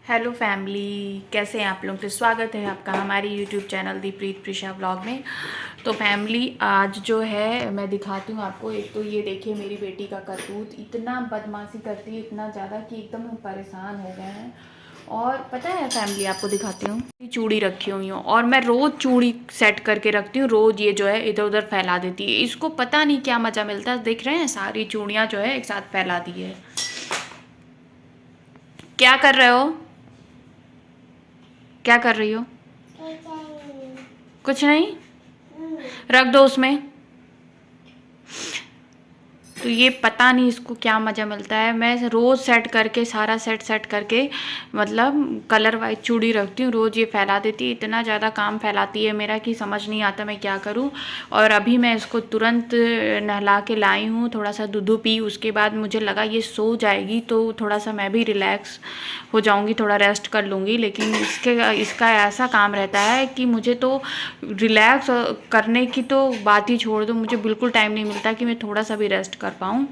Hello family, कैसे हैं आप लोग। तो स्वागत है आपका हमारी यूट्यूब चैनल दी प्रीत प्रिशा ब्लॉग में। तो फैमिली आज जो है मैं दिखाती हूँ आपको। एक तो ये देखिए मेरी बेटी का करतूत, इतना बदमाशी करती है, इतना ज़्यादा कि एकदम हम परेशान हो गए हैं। और पता है फैमिली, आपको दिखाती हूँ, चूड़ी रखी हुई हूँ और मैं रोज़ चूड़ी सेट करके रखती हूँ। रोज़ ये जो है इधर उधर फैला देती है। इसको पता नहीं क्या मज़ा मिलता है। देख रहे हैं सारी चूड़ियाँ जो है एक साथ फैला दी है। क्या कर रहे हो, क्या कर रही हो? कुछ नहीं, रख दो उसमें। तो ये पता नहीं इसको क्या मज़ा मिलता है। मैं रोज़ सेट करके, सारा सेट करके, मतलब कलर वाइज चूड़ी रखती हूँ। रोज़ ये फैला देती है। इतना ज़्यादा काम फैलाती है मेरा कि समझ नहीं आता मैं क्या करूँ। और अभी मैं इसको तुरंत नहला के लाई हूँ, थोड़ा सा दूध पी। उसके बाद मुझे लगा ये सो जाएगी तो थोड़ा सा मैं भी रिलैक्स हो जाऊँगी, थोड़ा रेस्ट कर लूँगी। लेकिन इसका ऐसा काम रहता है कि मुझे तो रिलैक्स करने की तो बात ही छोड़ दो, मुझे बिल्कुल टाइम नहीं मिलता कि मैं थोड़ा सा भी रेस्ट कर पाऊँ।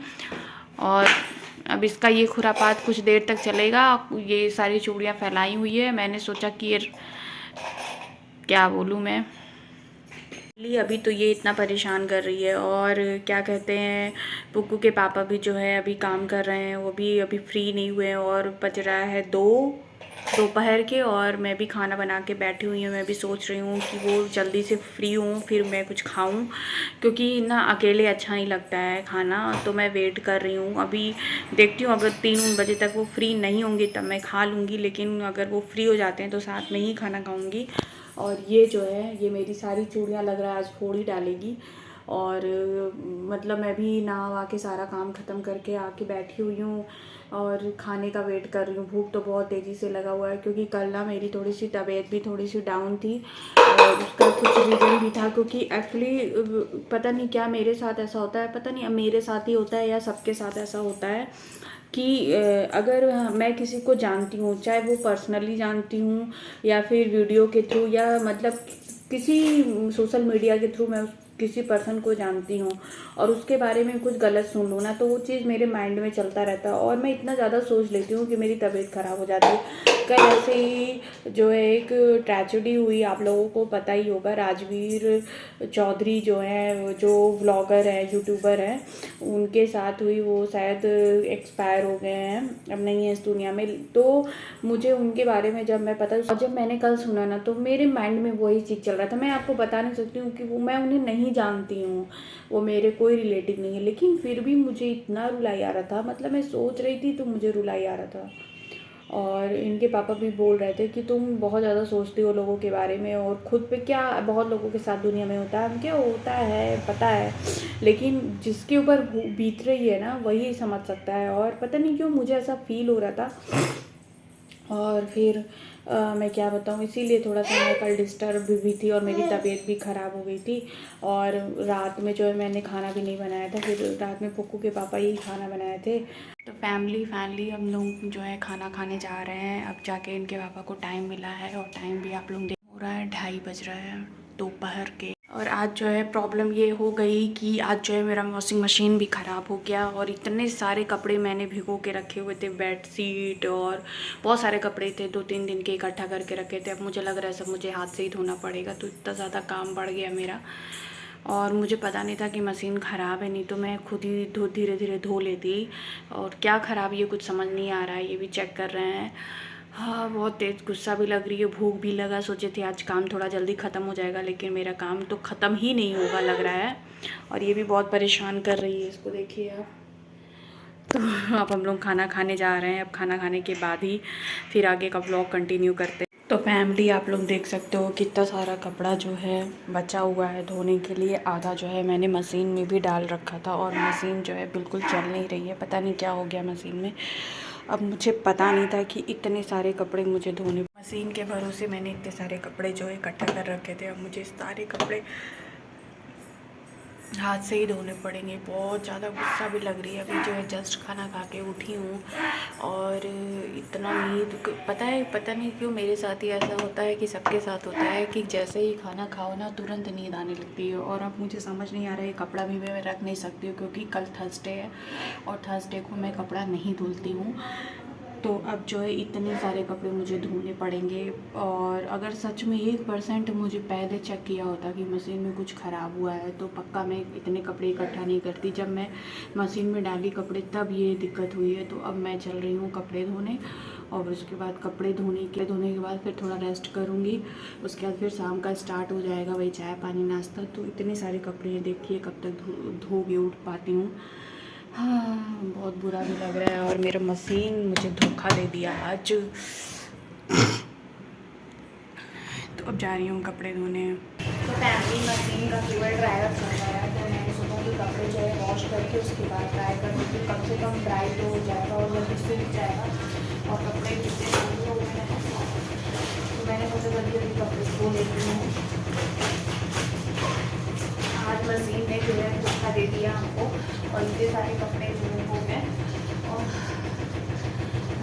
और अब इसका ये खुरापात कुछ देर तक चलेगा। ये सारी चूड़ियाँ फैलाई हुई है। मैंने सोचा कि ये क्या बोलूँ मैं, अभी तो ये इतना परेशान कर रही है। और क्या कहते हैं, पुक्कू के पापा भी जो है अभी काम कर रहे हैं, वो भी अभी फ्री नहीं हुए हैं। और बज रहा है 2 दोपहर के, और मैं भी खाना बना के बैठी हुई हूँ। मैं भी सोच रही हूँ कि वो जल्दी से फ्री हूँ फिर मैं कुछ खाऊं, क्योंकि ना अकेले अच्छा नहीं लगता है खाना। तो मैं वेट कर रही हूँ। अभी देखती हूँ, अगर 3 बजे तक वो फ्री नहीं होंगी तब मैं खा लूँगी, लेकिन अगर वो फ्री हो जाते हैं तो साथ में ही खाना खाऊँगी। और ये जो है, ये मेरी सारी चूड़ियाँ लग रहा है आज फोड़ ही डालेगी। और मतलब मैं भी नहा वहा के सारा काम ख़त्म करके आके बैठी हुई हूँ और खाने का वेट कर रही हूँ। भूख तो बहुत तेज़ी से लगा हुआ है, क्योंकि कल ना मेरी थोड़ी सी तबीयत भी थोड़ी सी डाउन थी। और उसका कुछ रीज़न भी था, क्योंकि एक्चुअली पता नहीं क्या मेरे साथ ऐसा होता है, पता नहीं अब मेरे साथ ही होता है या सबके साथ ऐसा होता है कि अगर मैं किसी को जानती हूँ, चाहे वो पर्सनली जानती हूँ या फिर वीडियो के थ्रू, या मतलब किसी सोशल मीडिया के थ्रू मैं किसी पर्सन को जानती हूँ और उसके बारे में कुछ गलत सुन लूँ ना, तो वो चीज़ मेरे माइंड में चलता रहता है और मैं इतना ज़्यादा सोच लेती हूँ कि मेरी तबीयत ख़राब हो जाती है। कल ऐसे ही जो है एक ट्रेजेडी हुई, आप लोगों को पता ही होगा। राजवीर चौधरी जो है, जो व्लॉगर है, यूट्यूबर है, उनके साथ हुई। वो शायद एक्सपायर हो गए हैं, अब नहीं है इस दुनिया में। तो मुझे उनके बारे में जब मैं पता, और जब मैंने कल सुना ना, तो मेरे माइंड में वही चीज़ चल रहा था। मैं आपको बता नहीं सकती हूँ कि वो, मैं उन्हें नहीं जानती हूँ, वो मेरे कोई रिलेटिव नहीं है, लेकिन फिर भी मुझे इतना रुलाई आ रहा था। मतलब मैं सोच रही थी तो मुझे रुलाई आ रहा था। और इनके पापा भी बोल रहे थे कि तुम बहुत ज़्यादा सोचती हो लोगों के बारे में, और ख़ुद पे क्या बहुत लोगों के साथ दुनिया में होता है, हम क्या होता है पता है, लेकिन जिसके ऊपर बीत रही है ना वही समझ सकता है। और पता नहीं क्यों मुझे ऐसा फील हो रहा था। और फिर मैं क्या बताऊँ, इसीलिए थोड़ा सा मैं कल डिस्टर्ब भी थी और मेरी तबीयत भी ख़राब हो गई थी। और रात में जो है मैंने खाना भी नहीं बनाया था, फिर रात में पुक्कू के पापा ही खाना बनाए थे। तो फैमिली हम लोग जो है खाना खाने जा रहे हैं। अब जाके इनके पापा को टाइम मिला है, और टाइम भी आप लोग देख हो रहा है, 2:30 बज रहे हैं दोपहर के। और आज जो है प्रॉब्लम ये हो गई कि आज जो है मेरा वॉशिंग मशीन भी ख़राब हो गया, और इतने सारे कपड़े मैंने भिगो के रखे हुए थे, बेड शीट और बहुत सारे कपड़े थे, 2-3 दिन के इकट्ठा करके रखे थे। अब मुझे लग रहा है सब मुझे हाथ से ही धोना पड़ेगा, तो इतना ज़्यादा काम बढ़ गया मेरा। और मुझे पता नहीं था कि मशीन ख़राब है, नहीं तो मैं खुद ही धीरे धीरे धो लेती। और क्या ख़राब ये कुछ समझ नहीं आ रहा है, ये भी चेक कर रहे हैं। हाँ, बहुत तेज़ गुस्सा भी लग रही है, भूख भी लगा। सोचे थे आज काम थोड़ा जल्दी ख़त्म हो जाएगा, लेकिन मेरा काम तो ख़त्म ही नहीं होगा लग रहा है। और ये भी बहुत परेशान कर रही है, इसको देखिए आप। तो अब हम लोग खाना खाने जा रहे हैं। अब खाना खाने के बाद ही फिर आगे का व्लॉग कंटिन्यू करते हैं। तो फैमिली आप लोग देख सकते हो कितना सारा कपड़ा जो है बचा हुआ है धोने के लिए। आधा जो है मैंने मशीन में भी डाल रखा था, और मशीन जो है बिल्कुल चल नहीं रही है, पता नहीं क्या हो गया मशीन में। अब मुझे पता नहीं था कि इतने सारे कपड़े मुझे धोने, मशीन के भरोसे मैंने इतने सारे कपड़े जो है इकट्ठा कर रखे थे। अब मुझे सारे कपड़े हाथ से ही धोने पड़ेंगे। बहुत ज़्यादा गुस्सा भी लग रही है। अभी जो है जस्ट खाना खा के उठी हूँ, और इतना नींद, पता नहीं क्यों मेरे साथ ही ऐसा होता है कि सबके साथ होता है कि जैसे ही खाना खाओ ना तुरंत नींद आने लगती है। और अब मुझे समझ नहीं आ रहा है, कपड़ा भी मैं रख नहीं सकती हूँ क्योंकि कल थर्सडे है, और थर्सडे को मैं कपड़ा नहीं धुलती हूँ। तो अब जो है इतने सारे कपड़े मुझे धोने पड़ेंगे। और अगर सच में 1% मुझे पहले चेक किया होता कि मशीन में कुछ ख़राब हुआ है तो पक्का मैं इतने कपड़े इकट्ठा नहीं करती। जब मैं मशीन में डाली कपड़े तब ये दिक्कत हुई है। तो अब मैं चल रही हूँ कपड़े धोने, और उसके बाद कपड़े धोने के बाद फिर थोड़ा रेस्ट करूँगी। उसके बाद फिर शाम का स्टार्ट हो जाएगा वही चाय पानी नाश्ता। तो इतने सारे कपड़े हैं, देखिए कब तक धो के उठ पाती हूँ। हाँ, बहुत बुरा भी लग रहा है। और मेरा मशीन मुझे धोखा दे दिया आज। तो अब जा रही हूँ कपड़े धोने। तो फैमिली मशीन का केवल ड्रायर चल रहा है, तो मैंने सोचा कि कपड़े जो है वॉश करके उसके बाद ड्राई कर दूँगी। कम से कम ड्राई तो हो जाएगा और जल्दी सूख जाएगा। और कपड़े जितने जल्दी हो गए हैं तो मैंने सोचा जल्दी जल्दी कपड़े धो लेती हूँ। आज मशीन ने जो है धोखा दे दिया हमको, और इतने सारे कपड़े जो है हो गए। और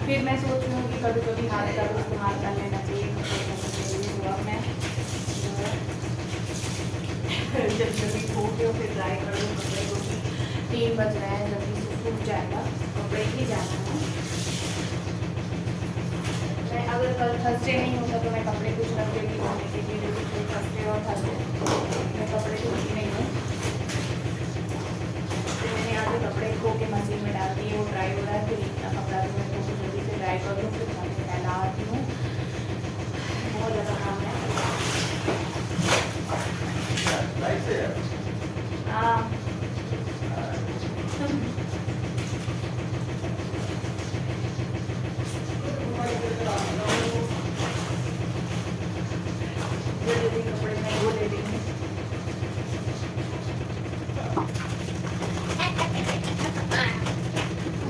फिर मैं सोच रही हूँ कि कभी कभी हाथ का भी इस्तेमाल कर लेना चाहिए कपड़े धोने के लिए। तो अब मैं जो है जल्दी धो के फिर ड्राई कर दूँ कपड़े को। 3 बज रहे हैं, जल्दी से सूख जाएगा। कपड़े ही जाना है। मैं अगर कल थर्सडे नहीं होता तो मैं कपड़े कुछ रख देती धोने के लिए, लेकिन थर्सडे और थर्सडे मैं कपड़े धोती नहीं हूँ। मैंने आगे कपड़े धो के मशीन में डाल दिए, वो ड्राई हो रहा है। फिर इतना कपड़ा तो मैं धो के जल्दी से ड्राई कर दूँ, फिर मैं फैला आती हूँ। बहुत ज़्यादा काम है। हाँ, जल्दी कपड़े मैं धो ले रही हूँ।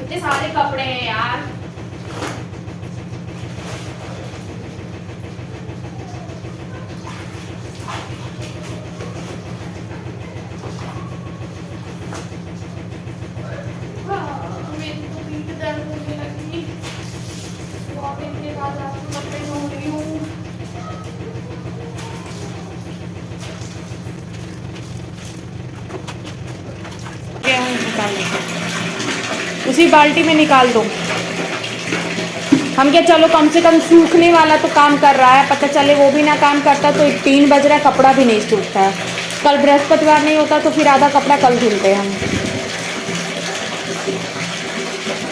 इतने सारे कपड़े हैं यार। मेरी तो पीठ दर्द होने लगी। वॉकिंग के बाद आपको कपड़े धो रही हूँ। निकाल दो, उसी बाल्टी में निकाल दो। हम क्या, चलो कम से कम सूखने वाला तो काम कर रहा है, पता चले वो भी ना काम करता तो 3 बज रहा है, कपड़ा भी नहीं सूखता है। कल बृहस्पतिवार नहीं होता तो फिर आधा कपड़ा कल धुलते हम।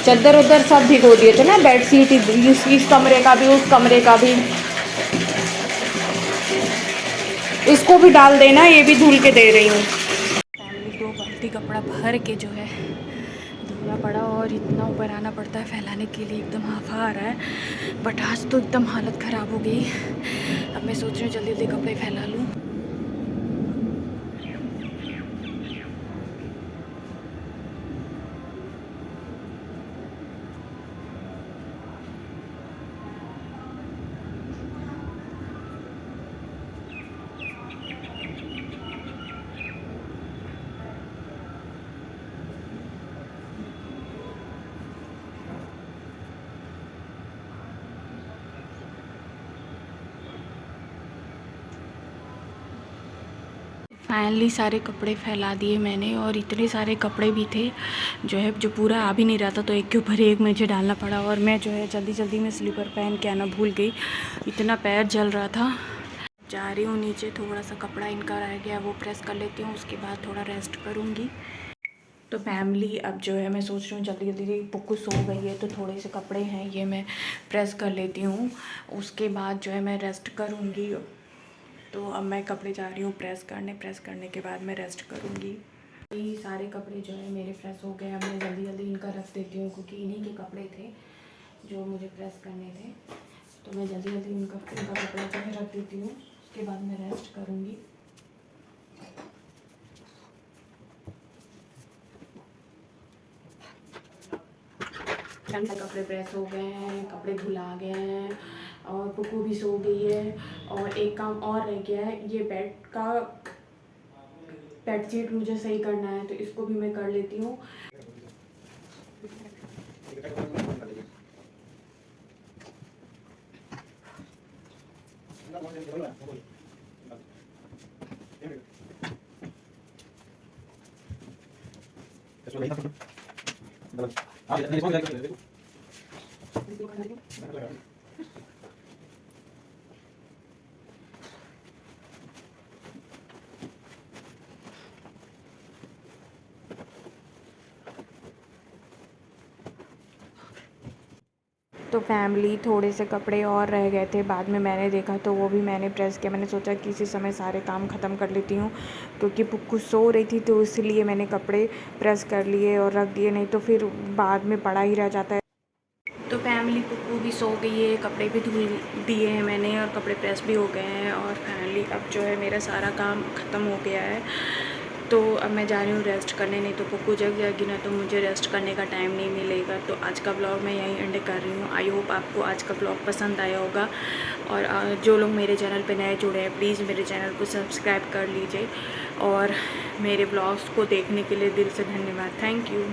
चद्दर उधर सब भिगो दिए थे ना, बेडशीट इस कमरे का भी, उस कमरे का भी। इसको भी डाल देना, ये भी धुल के दे रही हूँ। फैमिली 2 बाल्टी कपड़ा भर के जो है धोना पड़ा, और इतना ऊपर आना पड़ता है फैलाने के लिए, एकदम हाफा आ रहा है। बट आज तो एकदम हालत ख़राब हो गई। अब मैं सोच रही हूँ जल्दी जल्दी कपड़े फैला लूँ। फाइनली सारे कपड़े फैला दिए मैंने, और इतने सारे कपड़े भी थे जो है, जो पूरा आ भी नहीं रहा था, तो एक के ऊपर एक मुझे डालना पड़ा। और मैं जो है जल्दी जल्दी में स्लीपर पहन के आना भूल गई, इतना पैर जल रहा था। जा रही हूँ नीचे, थोड़ा सा कपड़ा इनका रह गया वो प्रेस कर लेती हूँ, उसके बाद थोड़ा रेस्ट करूँगी। तो फैमिली अब जो है मैं सोच रही हूँ जल्दी जल्दी, पुक्कू सो गई है तो थोड़े से कपड़े हैं ये मैं प्रेस कर लेती हूँ, उसके बाद जो है मैं रेस्ट करूँगी। तो अब मैं कपड़े जा रही हूँ प्रेस करने के बाद मैं रेस्ट करूँगी। ये सारे कपड़े जो है मेरे प्रेस हो गए। अब मैं जल्दी जल्दी इनका रख देती हूँ, क्योंकि इन्हीं के कपड़े थे जो मुझे प्रेस करने थे। तो मैं जल्दी जल्दी इनका कपड़ा जो है रख देती हूँ, उसके बाद मैं रेस्ट करूँगी। कपड़े प्रेस हो गए हैं, कपड़े धुला गए हैं, और पुक्कू भी सो गई है। और एक काम और रह गया है, ये बेडशीट मुझे सही करना है, तो इसको भी मैं कर लेती हूँ। तो फैमिली थोड़े से कपड़े और रह गए थे, बाद में मैंने देखा तो वो भी मैंने प्रेस किया। मैंने सोचा कि इसी समय सारे काम ख़त्म कर लेती हूँ, क्योंकि पुक्कू सो रही थी तो इसलिए मैंने कपड़े प्रेस कर लिए और रख दिए, नहीं तो फिर बाद में पड़ा ही रह जाता है। तो फैमिली पुक्कू भी सो गई है, कपड़े भी धुल दिए हैं मैंने और कपड़े प्रेस भी हो गए हैं, और फाइनली अब जो है मेरा सारा काम ख़त्म हो गया है। तो अब मैं जा रही हूँ रेस्ट करने, नहीं तो पुक्कू जग जाएगी ना तो मुझे रेस्ट करने का टाइम नहीं मिलेगा। तो आज का ब्लॉग मैं यहीं एंड कर रही हूँ। आई होप आपको आज का ब्लॉग पसंद आया होगा, और जो लोग मेरे चैनल पे नए जुड़े हैं प्लीज़ मेरे चैनल को सब्सक्राइब कर लीजिए, और मेरे ब्लॉग्स को देखने के लिए दिल से धन्यवाद। Thank you.